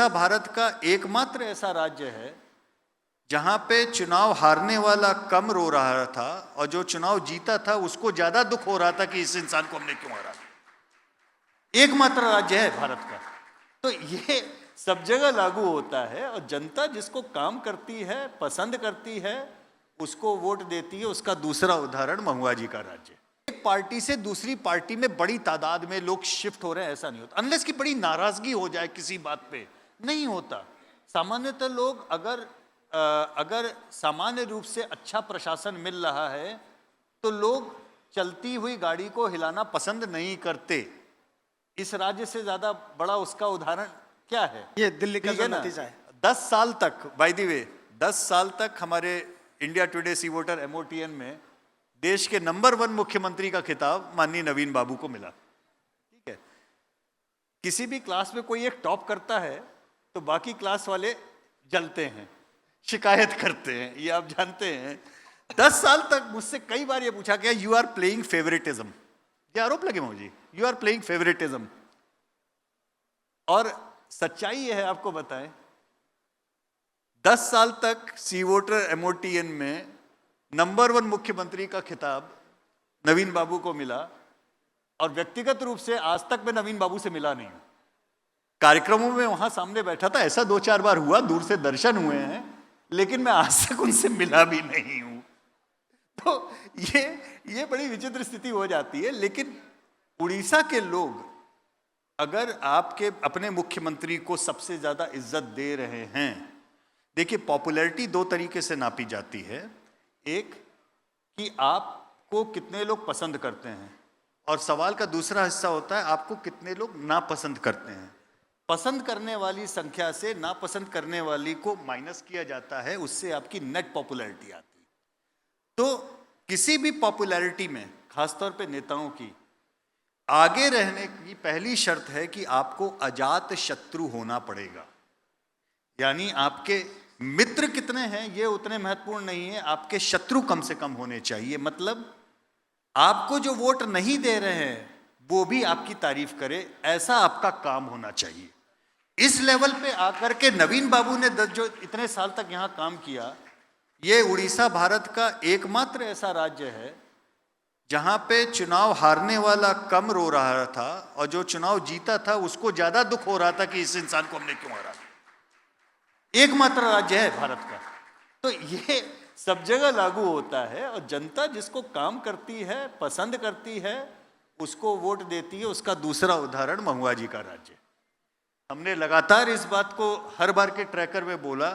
उड़ीसा भारत का एकमात्र ऐसा राज्य है जहां पे चुनाव हारने वाला कम रो रहा था और जो चुनाव जीता था उसको ज्यादा दुख हो रहा था कि इस इंसान को हमने क्यों हरा। एकमात्र राज्य है भारत का। तो ये सब जगह लागू होता है और जनता जिसको काम करती है, पसंद करती है, उसको वोट देती है। उसका दूसरा उदाहरण महुआ जी का राज्य। एक पार्टी से दूसरी पार्टी में बड़ी तादाद में लोग शिफ्ट हो रहे हैं, ऐसा नहीं होता। अनलेस की बड़ी नाराजगी हो जाए किसी बात पे, नहीं होता। सामान्यतः लोग अगर सामान्य रूप से अच्छा प्रशासन मिल रहा है तो लोग चलती हुई गाड़ी को हिलाना पसंद नहीं करते। इस राज्य से ज्यादा बड़ा उसका उदाहरण क्या है? ये दिल्ली का जो नतीजा है। 10 साल तक, बाय द वे 10 साल तक हमारे इंडिया टुडे सी वोटर MOTN में देश के नंबर 1 मुख्यमंत्री का खिताब माननीय नवीन बाबू को मिला। ठीक है, किसी भी क्लास में कोई एक टॉप करता है तो बाकी क्लास वाले जलते हैं, शिकायत करते हैं, ये आप जानते हैं। 10 साल तक मुझसे कई बार ये पूछा गया, यू आर प्लेइंग फेवरेटिज्म। ये आरोप लगे मुझे, यू आर प्लेइंग फेवरेटिज्म। और सच्चाई ये है, आपको बताएं, 10 साल तक सी वोटर MOTN में नंबर 1 मुख्यमंत्री का खिताब नवीन बाबू को मिला और व्यक्तिगत रूप से आज तक मैं नवीन बाबू से मिला नहीं हूं। कार्यक्रमों में वहां सामने बैठा था, ऐसा 2-4 बार हुआ, दूर से दर्शन हुए हैं, लेकिन मैं आज तक उनसे मिला भी नहीं हूं। तो ये बड़ी विचित्र स्थिति हो जाती है। लेकिन उड़ीसा के लोग अगर आपके अपने मुख्यमंत्री को सबसे ज्यादा इज्जत दे रहे हैं, देखिए पॉपुलैरिटी 2 तरीके से नापी जाती है। एक कि आपको कितने लोग पसंद करते हैं, और सवाल का दूसरा हिस्सा होता है आपको कितने लोग नापसंद करते हैं। पसंद करने वाली संख्या से नापसंद करने वाली को माइनस किया जाता है, उससे आपकी नेट पॉपुलैरिटी आती है। तो किसी भी पॉपुलैरिटी में, खासतौर पे नेताओं की, आगे रहने की पहली शर्त है कि आपको अजात शत्रु होना पड़ेगा। यानी आपके मित्र कितने हैं ये उतने महत्वपूर्ण नहीं है, आपके शत्रु कम से कम होने चाहिए। मतलब आपको जो वोट नहीं दे रहे हैं वो भी आपकी तारीफ करे, ऐसा आपका काम होना चाहिए। इस लेवल पे आकर के नवीन बाबू ने जो इतने साल तक यहां काम किया, ये उड़ीसा भारत का एकमात्र ऐसा राज्य है जहां पे चुनाव हारने वाला कम रो रहा था और जो चुनाव जीता था उसको ज्यादा दुख हो रहा था कि इस इंसान को हमने क्यों हरा। एकमात्र राज्य है भारत का। तो ये सब जगह लागू होता है और जनता जिसको काम करती है, पसंद करती है, उसको वोट देती है। उसका दूसरा उदाहरण महुआ जी का राज्य। हमने लगातार इस बात को हर बार के ट्रैकर में बोला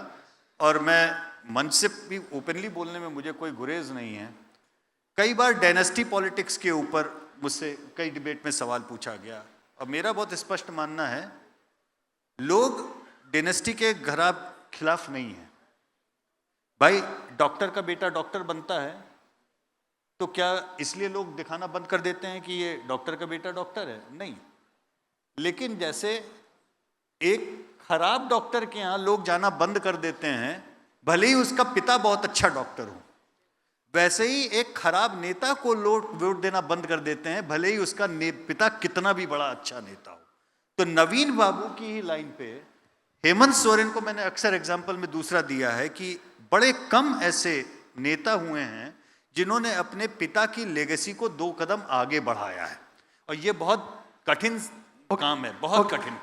और मैं मंच से भी ओपनली बोलने में मुझे कोई गुरेज नहीं है। कई बार डायनेस्टी पॉलिटिक्स के ऊपर मुझसे कई डिबेट में सवाल पूछा गया और मेरा बहुत स्पष्ट मानना है, लोग डायनेस्टी के खिलाफ नहीं है। भाई डॉक्टर का बेटा डॉक्टर बनता है तो क्या इसलिए लोग दिखाना बंद कर देते हैं कि ये डॉक्टर का बेटा डॉक्टर है? नहीं। लेकिन जैसे एक खराब डॉक्टर के यहाँ लोग जाना बंद कर देते हैं भले ही उसका पिता बहुत अच्छा डॉक्टर हो, वैसे ही एक खराब नेता को लोग वोट देना बंद कर देते हैं भले ही उसका पिता कितना भी बड़ा अच्छा नेता हो। तो नवीन बाबू की ही लाइन पे हेमंत सोरेन को मैंने अक्सर एग्जाम्पल में दूसरा दिया है कि बड़े कम ऐसे नेता हुए हैं जिन्होंने अपने पिता की लेगेसी को 2 कदम आगे बढ़ाया है और ये बहुत कठिन काम है, बहुत कठिन।